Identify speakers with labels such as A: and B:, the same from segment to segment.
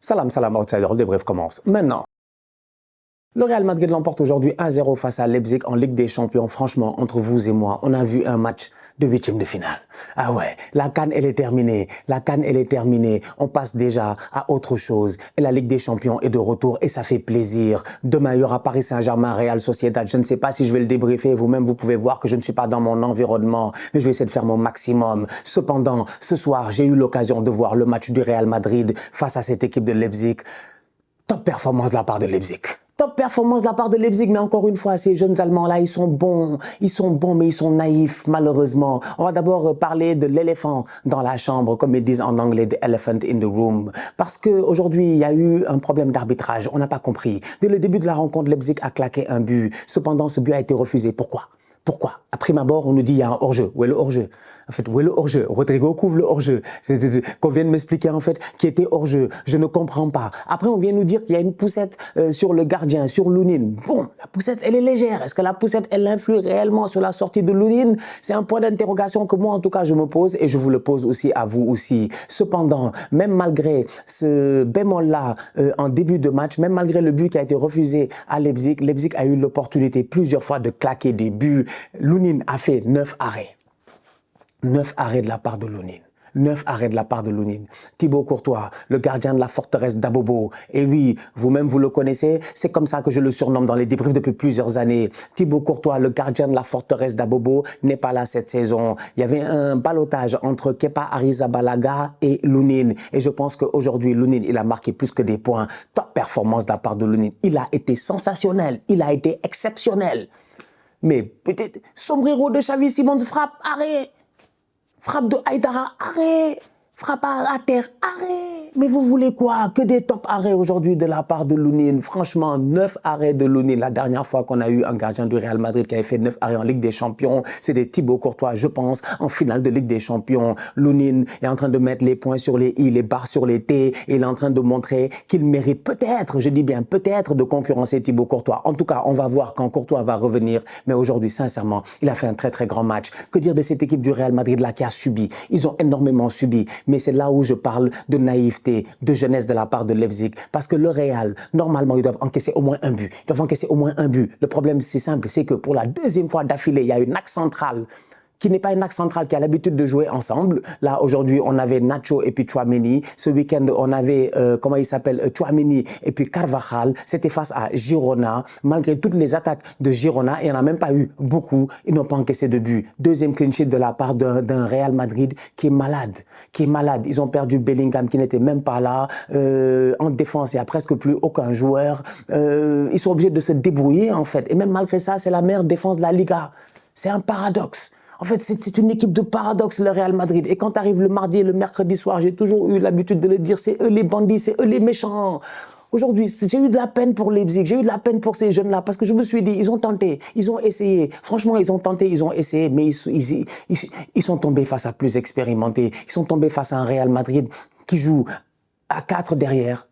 A: Salam, salam, outsider, le débrief commence maintenant. Le Real Madrid l'emporte aujourd'hui 1-0 face à Leipzig en Ligue des Champions. Franchement, entre vous et moi, on a vu un match de huitième de finale. Ah ouais, la CAN, elle est terminée. La CAN, elle est terminée. On passe déjà à autre chose. Et la Ligue des Champions est de retour et ça fait plaisir. Demain, il y aura Paris Saint-Germain, Real Sociedad. Je ne sais pas si je vais le débriefer. Vous-même, vous pouvez voir que je ne suis pas dans mon environnement, mais je vais essayer de faire mon maximum. Cependant, ce soir, j'ai eu l'occasion de voir le match du Real Madrid face à cette équipe de Leipzig. Top performance de la part de Leipzig. Top performance de la part de Leipzig, mais encore une fois, ces jeunes Allemands-là, ils sont bons, mais ils sont naïfs, malheureusement. On va d'abord parler de l'éléphant dans la chambre, comme ils disent en anglais, the elephant in the room. Parce qu'aujourd'hui, il y a eu un problème d'arbitrage, on n'a pas compris. Dès le début de la rencontre, Leipzig a claqué un but. Cependant, ce but a été refusé. Pourquoi ? Pourquoi? À prime abord, on nous dit il y a un hors-jeu. Où est le hors-jeu? En fait, où est le hors-jeu? Rodrigo couvre le hors-jeu. Qu'on vienne m'expliquer en fait qui était hors-jeu. Je ne comprends pas. Après, on vient nous dire qu'il y a une poussette sur le gardien, sur Lunin. Bon, la poussette, elle est légère. Est-ce que la poussette, elle influe réellement sur la sortie de Lunin? C'est un point d'interrogation que moi, en tout cas, je me pose et je vous le pose aussi à vous aussi. Cependant, même malgré ce bémol-là en début de match, même malgré le but qui a été refusé à Leipzig, Leipzig a eu l'opportunité plusieurs fois de claquer des buts. Lunin a fait 9 arrêts. 9 arrêts de la part de Lunin. 9 arrêts de la part de Lunin. Thibaut Courtois, le gardien de la forteresse d'Abobo. Et oui, vous-même, vous le connaissez. C'est comme ça que je le surnomme dans les débriefs depuis plusieurs années. Thibaut Courtois, le gardien de la forteresse d'Abobo, n'est pas là cette saison. Il y avait un ballottage entre Kepa Arrizabalaga et Lunin. Et je pense qu'aujourd'hui, Lunin, il a marqué plus que des points. Top performance de la part de Lunin. Il a été sensationnel. Il a été exceptionnel. Mais peut-être, sombrero de Xavi Simons frappe, arrêt. Frappe de Aïdara, arrêt. Frappe à terre, arrêt. Mais vous voulez quoi? Que des top arrêts aujourd'hui de la part de Lunin. Franchement, 9 arrêts de Lunin. La dernière fois qu'on a eu un gardien du Real Madrid qui avait fait 9 arrêts en Ligue des Champions, c'était Thibaut Courtois, je pense, en finale de Ligue des Champions. Lunin est en train de mettre les points sur les i, les barres sur les t, et il est en train de montrer qu'il mérite peut-être, je dis bien peut-être, de concurrencer Thibaut Courtois. En tout cas, on va voir quand Courtois va revenir. Mais aujourd'hui, sincèrement, il a fait un très très grand match. Que dire de cette équipe du Real Madrid là qui a subi? Ils ont énormément subi. Mais c'est là où je parle de naïveté, de jeunesse de la part de Leipzig. Parce que le Real, normalement, ils doivent encaisser au moins un but. Ils doivent encaisser au moins un but. Le problème, c'est simple, c'est que pour la deuxième fois d'affilée, il y a une axe centrale qui n'est pas une axe centrale qui a l'habitude de jouer ensemble. Là, aujourd'hui, on avait Nacho et puis Tchouaméni. Ce week-end, on avait, comment il s'appelle, Tchouaméni et puis Carvajal. C'était face à Girona. Malgré toutes les attaques de Girona, il n'y en a même pas eu beaucoup. Ils n'ont pas encaissé de but. Deuxième clean sheet de la part d'un Real Madrid qui est malade. Ils ont perdu Bellingham qui n'était même pas là. En défense, il n'y a presque plus aucun joueur. Ils sont obligés de se débrouiller, en fait. Et même malgré ça, c'est la meilleure défense de la Liga. C'est un paradoxe. En fait, c'est une équipe de paradoxe, le Real Madrid. Et quand arrive le mardi et le mercredi soir, j'ai toujours eu l'habitude de le dire, c'est eux les bandits, c'est eux les méchants. Aujourd'hui, j'ai eu de la peine pour Leipzig, j'ai eu de la peine pour ces jeunes-là, parce que je me suis dit, ils ont tenté, ils ont essayé. Franchement, ils ont tenté, ils ont essayé, mais ils sont tombés face à plus expérimentés. Ils sont tombés face à un Real Madrid qui joue à 4 derrière.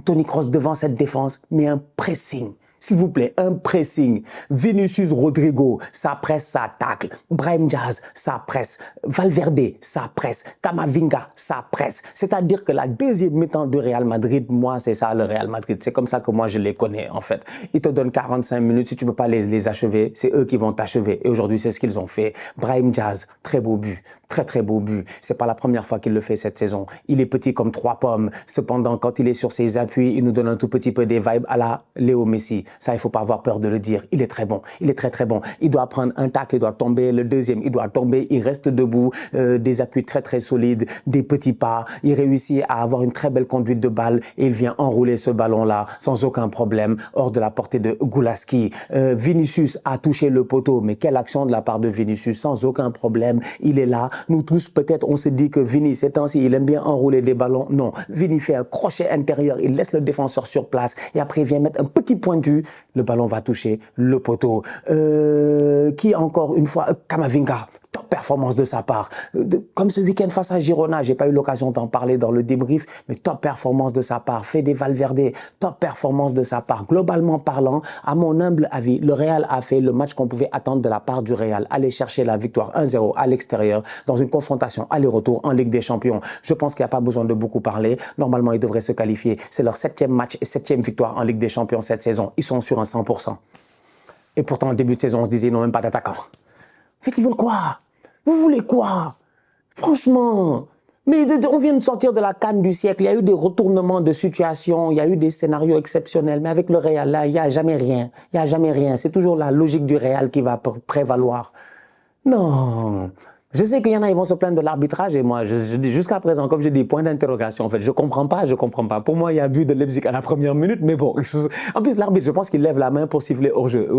A: Toni Kroos devant cette défense, mais un pressing. S'il vous plaît, un pressing. Vinicius Rodrigo, ça presse, ça tacle. Brahim Diaz, ça presse. Valverde, ça presse. Camavinga, ça presse. C'est-à-dire que la deuxième mi-temps de Real Madrid, moi, c'est ça le Real Madrid. C'est comme ça que moi, je les connais, en fait. Ils te donnent 45 minutes. Si tu ne peux pas les achever, c'est eux qui vont t'achever. Et aujourd'hui, c'est ce qu'ils ont fait. Brahim Diaz, très beau but. Très, très beau but. C'est pas la première fois qu'il le fait cette saison. Il est petit comme 3 pommes. Cependant, quand il est sur ses appuis, il nous donne un tout petit peu des vibes à la Léo Messi. Ça, il faut pas avoir peur de le dire. Il est très bon. Il est très, très bon. Il doit prendre un tacle, il doit tomber. Le deuxième, il doit tomber. Il reste debout. Des appuis très, très solides. Des petits pas. Il réussit à avoir une très belle conduite de balle et il vient enrouler ce ballon-là sans aucun problème hors de la portée de Gulaski. Vinicius a touché le poteau. Mais quelle action de la part de Vinicius sans aucun problème. Il est là. Nous tous, peut-être, on se dit que Vini, ces temps-ci, il aime bien enrouler des ballons. Non. Vini fait un crochet intérieur. Il laisse le défenseur sur place et après, il vient mettre un petit pointu. Le ballon va toucher le poteau. Qui encore une fois, Camavinga. Top top performance de sa part. Comme ce week-end face à Girona, j'ai pas eu l'occasion d'en parler dans le débrief, mais top performance de sa part. Fede Valverde, top performance de sa part. Globalement parlant, à mon humble avis, le Real a fait le match qu'on pouvait attendre de la part du Real. Aller chercher la victoire 1-0 à l'extérieur dans une confrontation aller-retour en Ligue des Champions. Je pense qu'il n'y a pas besoin de beaucoup parler. Normalement, ils devraient se qualifier. C'est leur 7e match et 7e victoire en Ligue des Champions cette saison. Ils sont sur un 100%. Et pourtant, au début de saison, on se disait, ils n'ont même pas d'attaquant. En fait, ils veulent quoi? Vous voulez quoi? Franchement. Mais on vient de sortir de la CAN du siècle. Il y a eu des retournements de situation. Il y a eu des scénarios exceptionnels. Mais avec le Real, là, il n'y a jamais rien. Il n'y a jamais rien. C'est toujours la logique du Real qui va prévaloir. Non. Je sais qu'il y en a, ils vont se plaindre de l'arbitrage et moi, jusqu'à présent, comme je dis, point d'interrogation. En fait, je comprends pas. Pour moi, il y a but de Leipzig à la première minute, mais bon. En plus, l'arbitre, je pense qu'il lève la main pour siffler hors-jeu.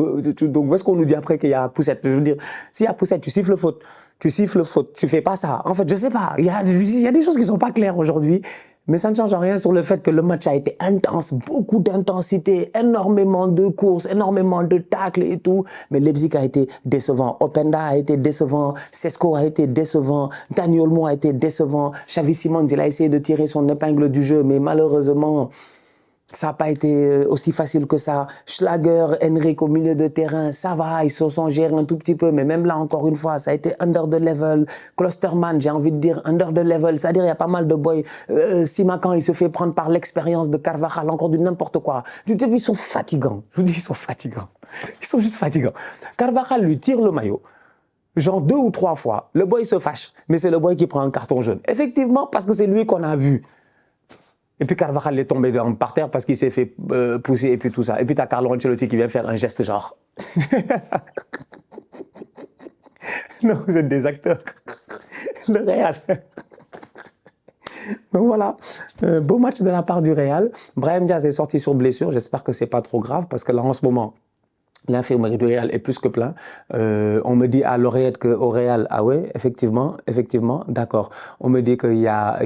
A: Donc, où est-ce qu'on nous dit après qu'il y a poussette? Je veux dire, s'il y a poussette, tu siffles faute. Tu siffles faute. Tu fais pas ça. En fait, je sais pas. Il y a des choses qui sont pas claires aujourd'hui. Mais ça ne change rien sur le fait que le match a été intense, beaucoup d'intensité, énormément de courses, énormément de tacles et tout. Mais Leipzig a été décevant, Openda a été décevant, Sesko a été décevant, Dani Olmo a été décevant, Xavi Simons, il a essayé de tirer son épingle du jeu, mais malheureusement, ça n'a pas été aussi facile que ça. Schlager, Henrik au milieu de terrain, ça va, ils se sont gérés un tout petit peu, mais même là, encore une fois, ça a été under the level. Klosterman, j'ai envie de dire under the level, c'est-à-dire il y a pas mal de boys. Simakan, il se fait prendre par l'expérience de Carvajal, encore du n'importe quoi. Ils sont fatigants. Je vous dis, ils sont fatigants. Ils sont juste fatigants. Carvajal lui tire le maillot. Genre 2 ou 3 fois. Le boy se fâche, mais c'est le boy qui prend un carton jaune. Effectivement, parce que c'est lui qu'on a vu. Et puis Carvajal est tombé par terre parce qu'il s'est fait pousser et puis tout ça. Et puis t'as Carlo Ancelotti qui vient faire un geste genre. Non, vous êtes des acteurs. Le Real. Donc voilà, beau match de la part du Real. Brahim Diaz est sorti sur blessure. J'espère que c'est pas trop grave parce que là en ce moment, l'infirmerie du Real est plus que plein. On me dit à l'oreillette qu'au Real, ah ouais, effectivement, d'accord. On me dit qu'il y a,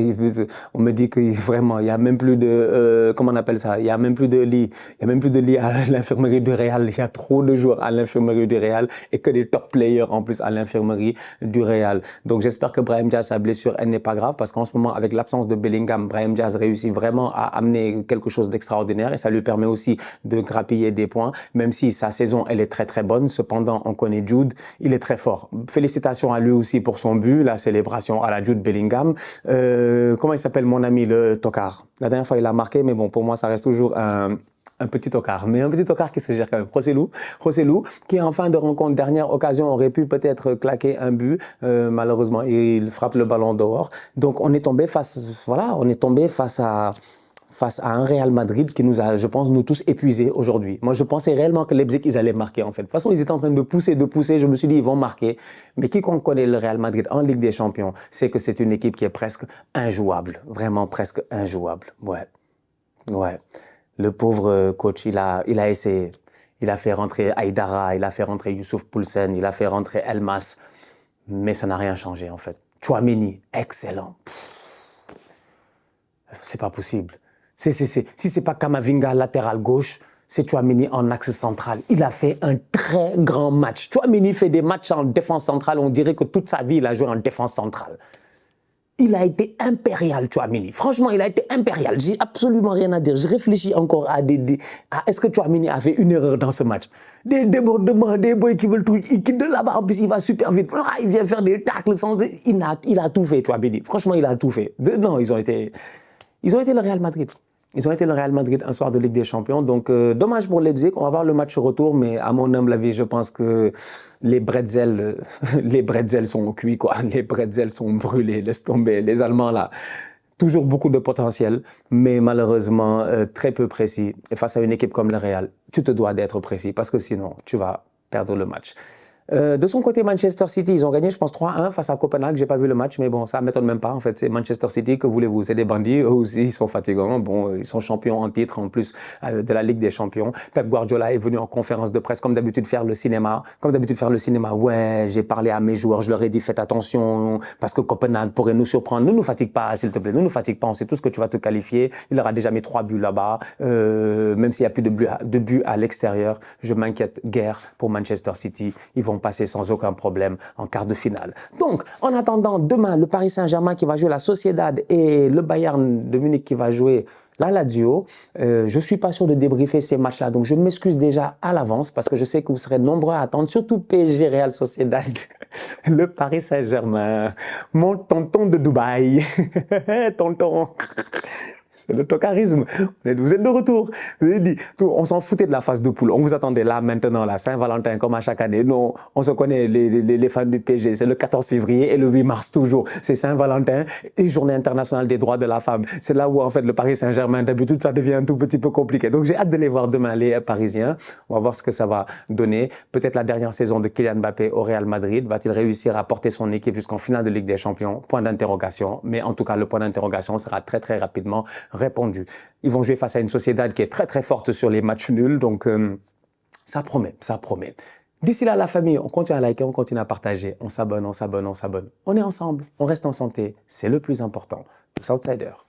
A: vraiment, il y a même plus de, comment on appelle ça, il y a même plus de lit. Il y a même plus de lit à l'infirmerie du Real. Il y a trop de joueurs à l'infirmerie du Real et que des top players en plus à l'infirmerie du Real. Donc j'espère que Brahim Diaz, sa blessure, elle n'est pas grave parce qu'en ce moment, avec l'absence de Bellingham, Brahim Diaz réussit vraiment à amener quelque chose d'extraordinaire et ça lui permet aussi de grappiller des points, même si sa saison elle est très très bonne. Cependant, on connaît Jude, il est très fort. Félicitations à lui aussi pour son but, la célébration à la Jude Bellingham. Comment il s'appelle mon ami le tocard? La dernière fois il a marqué, mais bon, pour moi ça reste toujours un petit tocard, mais un petit tocard qui se gère quand même. Rossellou, qui en fin de rencontre, dernière occasion, aurait pu peut-être claquer un but. Malheureusement, il frappe le ballon dehors. Donc on est tombé face à un Real Madrid qui nous a, je pense, nous tous épuisés aujourd'hui. Moi, je pensais réellement que Leipzig, ils allaient marquer, en fait. De toute façon, ils étaient en train de pousser. Je me suis dit, ils vont marquer. Mais quiconque connaît le Real Madrid en Ligue des Champions, sait que c'est une équipe qui est presque injouable. Vraiment presque injouable. Ouais. Le pauvre coach, il a essayé. Il a fait rentrer Aïdara, il a fait rentrer Youssouf Poulsen, il a fait rentrer Elmas. Mais ça n'a rien changé, en fait. Tchouaméni, excellent. C'est pas possible. Si c'est pas Kamavinga latéral gauche, c'est Tchouaméni en axe central. Il a fait un très grand match. Tchouaméni fait des matchs en défense centrale. On dirait que toute sa vie, il a joué en défense centrale. Il a été impérial, Tchouaméni. Franchement, il a été impérial. J'ai absolument rien à dire. Je réfléchis encore à est-ce que Tchouaméni a fait une erreur dans ce match? Des débordements, des boys qui veulent le truc. Il quitte de là-bas, en plus, il va super vite. Il vient faire des tacles sans... Il a tout fait, Tchouaméni. Franchement, il a tout fait. Non, ils ont été le Real Madrid. Ils ont été le Real Madrid un soir de Ligue des Champions. Donc, dommage pour Leipzig. On va voir le match retour. Mais à mon humble avis, je pense que les bretzels sont cuits, quoi. Les bretzels sont brûlés. Laisse tomber. Les Allemands, là, toujours beaucoup de potentiel. Mais malheureusement, très peu précis. Et face à une équipe comme le Real, tu te dois d'être précis. Parce que sinon, tu vas perdre le match. De son côté, Manchester City, ils ont gagné, je pense, 3-1 face à Copenhague. J'ai pas vu le match, mais bon, ça m'étonne même pas. En fait, c'est Manchester City, que voulez-vous? C'est des bandits, eux aussi, ils sont fatigants. Bon, ils sont champions en titre, en plus de la Ligue des Champions. Pep Guardiola est venu en conférence de presse, comme d'habitude, faire le cinéma. Ouais, j'ai parlé à mes joueurs, je leur ai dit, faites attention, parce que Copenhague pourrait nous surprendre. Ne nous fatigue pas, s'il te plaît, ne nous fatigue pas. On sait tous que tu vas te qualifier. Il leur a déjà mis 3 buts là-bas. Même s'il n'y a plus de buts à l'extérieur, je m'inquiète guère pour Manchester City. Ils vont sont passés sans aucun problème en quart de finale. Donc, en attendant, demain, le Paris Saint-Germain qui va jouer la Sociedad et le Bayern de Munich qui va jouer la Lazio, je ne suis pas sûr de débriefer ces matchs-là. Donc, je m'excuse déjà à l'avance parce que je sais que vous serez nombreux à attendre, surtout PSG Real Sociedad, le Paris Saint-Germain, mon tonton de Dubaï, tonton. C'est le tocarisme. Vous êtes de retour. Vous avez dit, on s'en foutait de la phase de poule. On vous attendait là, maintenant, la Saint-Valentin, comme à chaque année. Non, on se connaît, les fans du PSG. C'est le 14 février et le 8 mars, toujours. C'est Saint-Valentin et Journée internationale des droits de la femme. C'est là où, en fait, le Paris Saint-Germain, d'habitude, ça devient un tout petit peu compliqué. Donc, j'ai hâte de les voir demain, les Parisiens. On va voir ce que ça va donner. Peut-être la dernière saison de Kylian Mbappé au Real Madrid. Va-t-il réussir à porter son équipe jusqu'en finale de Ligue des Champions? Point d'interrogation. Mais en tout cas, le point d'interrogation sera très, très rapidement répondu. Ils vont jouer face à une Sociedad qui est très très forte sur les matchs nuls, donc ça promet, ça promet. D'ici là, la famille, on continue à liker, on continue à partager, on s'abonne, on s'abonne, on s'abonne. On est ensemble, on reste en santé, c'est le plus important. Tous outsiders.